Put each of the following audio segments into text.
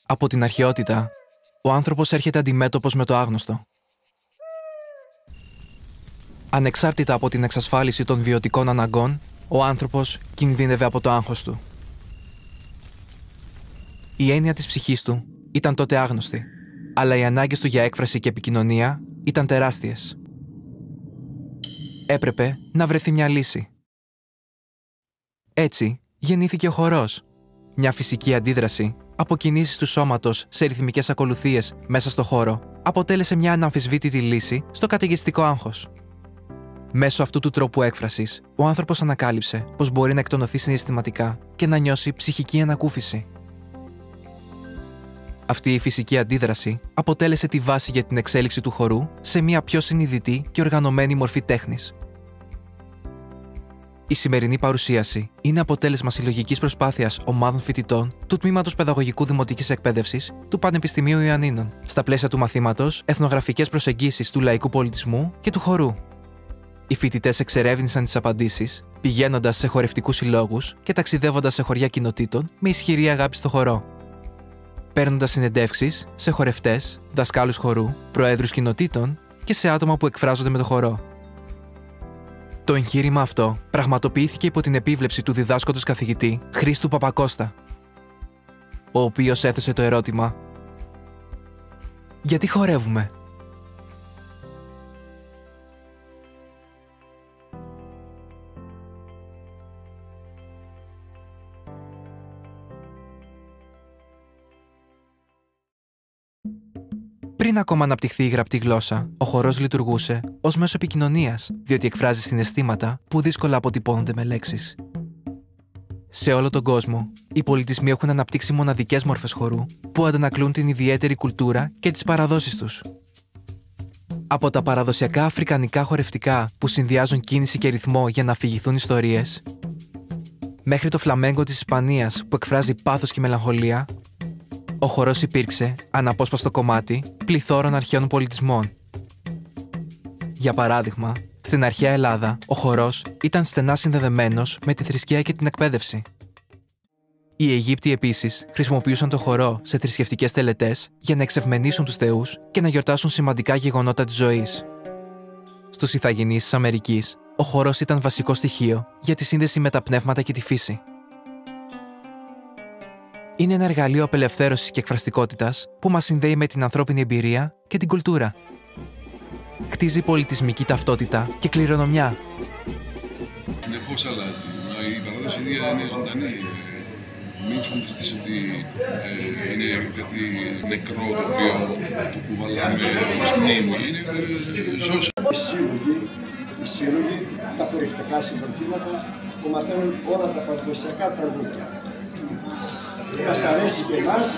Από την αρχαιότητα, ο άνθρωπος έρχεται αντιμέτωπος με το άγνωστο. Ανεξάρτητα από την εξασφάλιση των βιωτικών αναγκών, ο άνθρωπος κινδύνευε από το άγχος του. Η έννοια της ψυχής του ήταν τότε άγνωστη, αλλά οι ανάγκες του για έκφραση και επικοινωνία ήταν τεράστιες. Έπρεπε να βρεθεί μια λύση. Έτσι γεννήθηκε ο χορός, μια φυσική αντίδραση από κινήσεις του σώματος σε ρυθμικές ακολουθίες μέσα στο χώρο, αποτέλεσε μια αναμφισβήτητη λύση στο καταιγιστικό άγχος. Μέσω αυτού του τρόπου έκφρασης, ο άνθρωπος ανακάλυψε πως μπορεί να εκτονωθεί συναισθηματικά και να νιώσει ψυχική ανακούφιση. Αυτή η φυσική αντίδραση αποτέλεσε τη βάση για την εξέλιξη του χορού σε μια πιο συνειδητή και οργανωμένη μορφή τέχνης. Η σημερινή παρουσίαση είναι αποτέλεσμα συλλογικής προσπάθειας ομάδων φοιτητών του Τμήματος Παιδαγωγικού Δημοτικής Εκπαίδευσης του Πανεπιστημίου Ιωαννίνων, στα πλαίσια του μαθήματος Εθνογραφικές προσεγγίσεις του λαϊκού πολιτισμού και του χορού. Οι φοιτητές εξερεύνησαν τις απαντήσεις, πηγαίνοντας σε χορευτικούς συλλόγους και ταξιδεύοντας σε χωριά κοινοτήτων με ισχυρή αγάπη στο χορό. Παίρνοντας συνεντεύξεις σε χορευτές, δασκάλους χορού, προέδρους κοινοτήτων και σε άτομα που εκφράζονται με το χορό. Το εγχείρημα αυτό πραγματοποιήθηκε υπό την επίβλεψη του διδάσκοντος καθηγητή Χρήστου Παπακώστα, ο οποίος έθεσε το ερώτημα «Γιατί χορεύουμε?» Πριν ακόμα αναπτυχθεί η γραπτή γλώσσα, ο χορός λειτουργούσε ως μέσο επικοινωνίας, διότι εκφράζει συναισθήματα που δύσκολα αποτυπώνονται με λέξεις. Σε όλο τον κόσμο, οι πολιτισμοί έχουν αναπτύξει μοναδικές μορφές χορού που αντανακλούν την ιδιαίτερη κουλτούρα και τις παραδόσεις τους. Από τα παραδοσιακά αφρικανικά χορευτικά που συνδυάζουν κίνηση και ρυθμό για να αφηγηθούν ιστορίες, μέχρι το φλαμέγκο της Ισπανίας που εκφράζει πάθος και μελαγχολία, ο χορός υπήρξε αναπόσπαστο κομμάτι πληθώρων αρχαίων πολιτισμών. Για παράδειγμα, στην αρχαία Ελλάδα, ο χορός ήταν στενά συνδεδεμένος με τη θρησκεία και την εκπαίδευση. Οι Αιγύπτιοι επίσης χρησιμοποιούσαν το χορό σε θρησκευτικές τελετές για να εξευμενήσουν τους θεούς και να γιορτάσουν σημαντικά γεγονότα της ζωής. Στους Ιθαγενείς της Αμερικής, ο χορός ήταν βασικό στοιχείο για τη σύνδεση με τα πνεύματα και τη φύση. Είναι ένα εργαλείο απελευθέρωσης και εκφραστικότητας που μας συνδέει με την ανθρώπινη εμπειρία και την κουλτούρα. Χτίζει πολιτισμική ταυτότητα και κληρονομιά. Συνεχώς αλλάζει. Η παράδοση ίδια είναι ζωντανή. Μην φανταστείς ότι είναι κάτι νεκρό το οποίο το κουβαλάμε ως μνήμη. Είναι ζώσα. Οι σύλλογοι, τα χορευτικά συγκροτήματα που μαθαίνουν όλα τα παραδοσιακά τραγούδια. Μας αρέσει και εμάς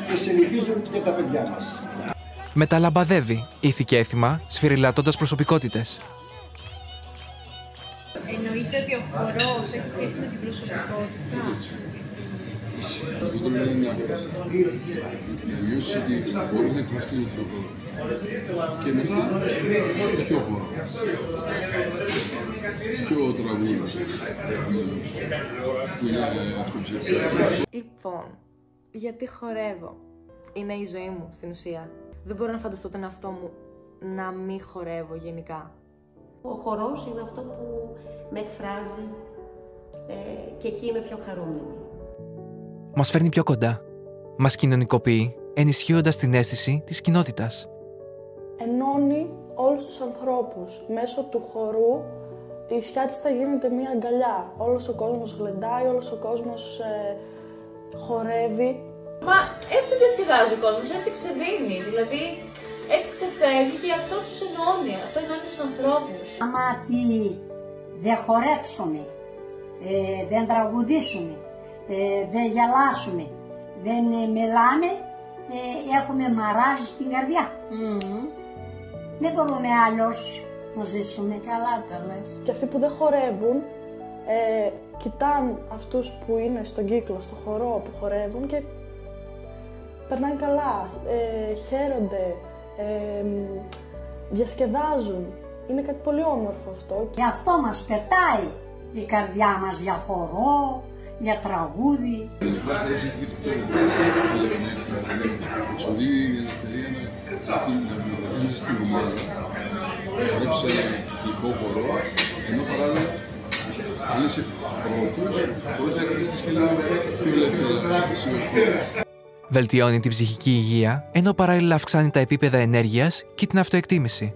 και συνηθίζουν και τα παιδιά μας. Μεταλαμπαδεύει ήθη και έθιμα, σφυριλατώντας προσωπικότητες. Εννοείται ότι ο χορός έχει σχέση με την προσωπικότητα. Αυτό το λέω να νιώσεις ότι μπορείς να εκφραστείς στον χώρο. Και μετά ποιο χώρο, ποιο τραγούδι που είναι αυτό που σε εκφραστείς. Λοιπόν, γιατί χορεύω. Είναι η ζωή μου στην ουσία. Δεν μπορώ να φανταστώ τον εαυτό μου να μην χορεύω γενικά. Ο χορός είναι αυτό που με εκφράζει και εκεί είμαι πιο χαρούμενη. Μας φέρνει πιο κοντά. Μας κοινωνικοποιεί, ενισχύοντας την αίσθηση της κοινότητας. Ενώνει όλους τους ανθρώπους. Μέσω του χορού η Σιάτιστα γίνεται μια αγκαλιά. Όλος ο κόσμος γλεντάει, όλος ο κόσμος χορεύει. Μα έτσι διασκεδάζει ο κόσμος, έτσι ξεδίνει, δηλαδή έτσι ξεφεύγει και αυτό τους ενώνει, αυτό ενώνει τους ανθρώπους. Άμα δεν χορέψουμε, δεν τραγουδήσουμε, δεν γελάσουμε, δεν μιλάμε, έχουμε μαράζ στην καρδιά. Δεν μπορούμε άλλως να ζήσουμε. Καλά τα λες. Και αυτοί που δεν χορεύουν, κοιτάνε αυτούς που είναι στον κύκλο, στο χορό που χορεύουν και περνάνε καλά, χαίρονται, διασκεδάζουν. Είναι κάτι πολύ όμορφο αυτό. Και αυτό μας πετάει η καρδιά μας για χορό, για τραγούδι. Εξοδεί η ελευθερία να βγει στην ομάδα, να γράψει ένα κυκλικό χορό, ενώ παράλληλα αν είσαι πρώτος, μπορείς να κάνεις τη σκηνή πιο ελεύθερα. Βελτιώνει την ψυχική υγεία, ενώ παράλληλα αυξάνει τα επίπεδα ενέργειας και την αυτοεκτίμηση.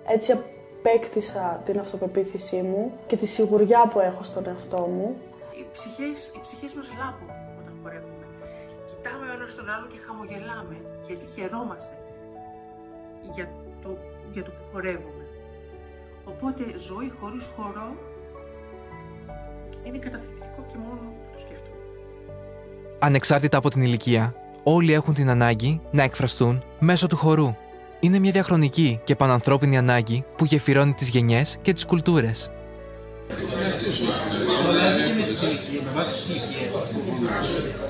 Έτσι απέκτησα την αυτοπεποίθησή μου και τη σιγουριά που έχω στον εαυτό μου. Οι ψυχές μας λάπουν όταν χορεύουμε. Κοιτάμε ο ένας τον άλλο και χαμογελάμε, γιατί χαιρόμαστε για το που χορεύουμε. Οπότε ζωή χωρίς χορό είναι καταθλιπτικό και μόνο που το σκέφτομαι. Ανεξάρτητα από την ηλικία, όλοι έχουν την ανάγκη να εκφραστούν μέσω του χορού. Είναι μια διαχρονική και πανανθρώπινη ανάγκη που γεφυρώνει τις γενιές και τις κουλτούρες.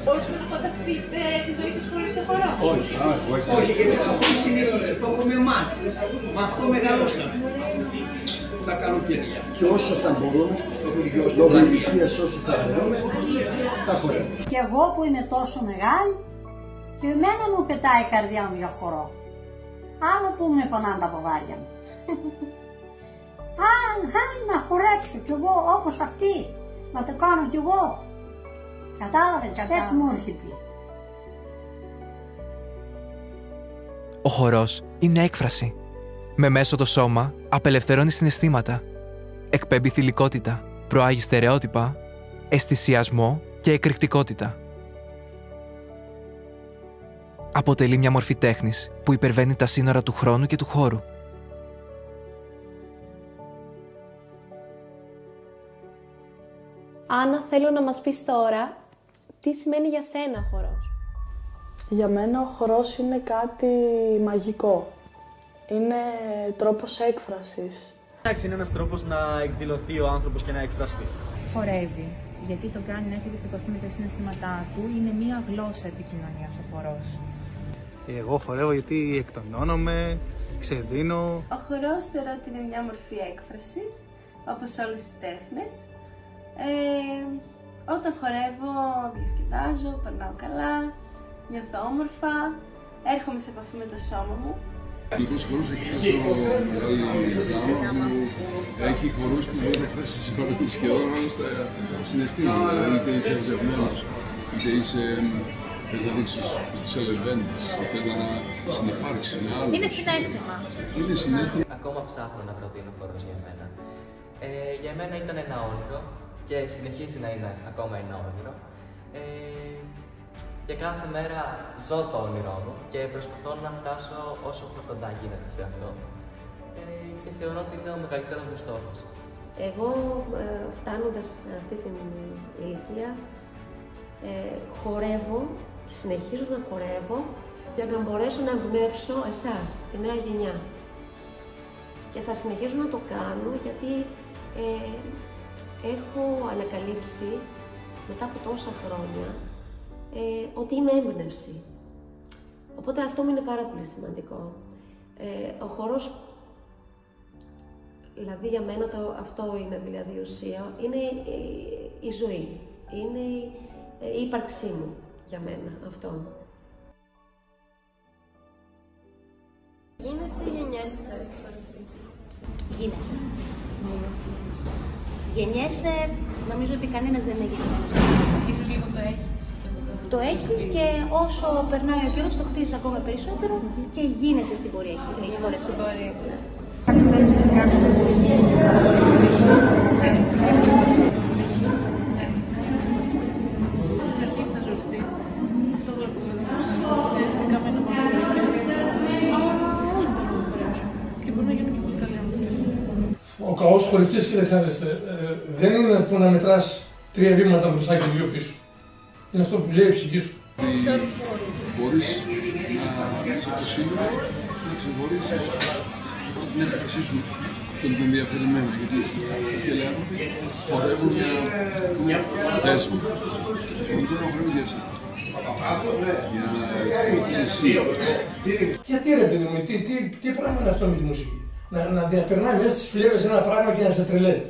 Μπορείτε να φανταστείτε τη ζωή σας χωρίς το χορό? Όχι, γιατί το έχουμε συνήθισει, το έχουμε μάθει. Με αυτό μεγαλώσαμε τα καλοκαίρια. Και όσο θα μπορούμε, λόγω ηλικίας όσο θα μπορούμε, θα χορεύουμε. Και εγώ που είμαι τόσο μεγάλη, και εμένα μου πετάει η καρδιά μου για χορό. Άλλο που με πονάνε τα ποδάρια μου. Να χορέψω κι εγώ όπως αυτή, να το κάνω κι εγώ. Κατάλαβες, έτσι μου έρχεται. Ο χορός είναι έκφραση. Με μέσο το σώμα απελευθερώνει συναισθήματα. Εκπέμπει θηλυκότητα, προάγει στερεότυπα, αισθησιασμό και εκρηκτικότητα. Αποτελεί μια μορφή τέχνης που υπερβαίνει τα σύνορα του χρόνου και του χώρου. Άννα, θέλω να μας πεις τώρα τι σημαίνει για σένα ο χορός. Για μένα ο χορός είναι κάτι μαγικό. Είναι τρόπος έκφρασης. Εντάξει, είναι ένας τρόπος να εκδηλωθεί ο άνθρωπος και να εκφραστεί. Χορεύει, γιατί τον κάνει να έρχεται σε επαφή με τα συναισθήματά του. Είναι μία γλώσσα επικοινωνίας ο χορός. Εγώ χορεύω γιατί εκτονώνομαι, ξεδίνω. Ο χορός θεωρώ ότι είναι μια μορφή έκφρασης, όπως όλες οι τέχνες. Όταν χορεύω, διασκεδάζω, περνάω καλά, νιώθω όμορφα, έρχομαι σε επαφή με το σώμα μου. Ο ελληνικός χορός έχει τόσο μεγάλη πλάμα που έχει χορούς που μπορεί να εκφράσει σχεδόν όλα στα συναισθήματα. Δηλαδή, είτε είσαι ερωτευμένος, είτε θες να δείξεις ότι σε ελεβέντης, θες να συνυπάρξεις με άλλους. Είναι συναίσθημα. Είναι συναίσθημα. Ακόμα ψάχνω να βρω τι είναι ο χορός για μένα. Για μένα ήταν ένα όνειρο και συνεχίζει να είναι ακόμα ένα όνειρο. Και κάθε μέρα ζω το όνειρό μου και προσπαθώ να φτάσω όσο πιο κοντά γίνεται σε αυτό. Και θεωρώ ότι είναι ο μεγαλύτερος μου στόχος. Εγώ φτάνοντας αυτή την ηλικία χορεύω, συνεχίζω να χορεύω για να μπορέσω να εμπνεύσω εσάς, τη νέα γενιά. Και θα συνεχίζω να το κάνω γιατί έχω ανακαλύψει μετά από τόσα χρόνια ότι είμαι έμπνευση. Οπότε αυτό μου είναι πάρα πολύ σημαντικό. Ο χορός, δηλαδή για μένα αυτό είναι δηλαδή η ουσία, είναι η ζωή, είναι η ύπαρξή μου για μένα αυτό. Γίνεσαι ή γεννιέσαι? Γίνεσαι. Γεννιέσαι, νομίζω ότι κανένας δεν είναι γεννημένος. Ίσως λίγο το έχεις. Το έχεις και όσο περνάει ο καιρός το χτίζεις ακόμα περισσότερο και γίνεσαι στην πορεία. Στην πορεία. Ο καλός χωριστής, κοίταξε, δεν είναι που να μετράς 3 βήματα μπροστά και 2 πίσω. Είναι αυτό που λέει η ψυχή σου. Μπορείς από το σύνολο να ξεχωρίσεις την έκφρασή σου αυτόν τον ενδιαφερημένο. Γιατί οι άνθρωποι χορεύουν για δέσμο. Και τώρα χορεύεις για εσένα. Για να εκφράσεις εσύ. Γιατί ρε παιδί μου, τι πράγμα είναι αυτό με τη μουσική? Να περνάει μέσα στις φλέβες ένα πράγμα και να σε τρελαίνει.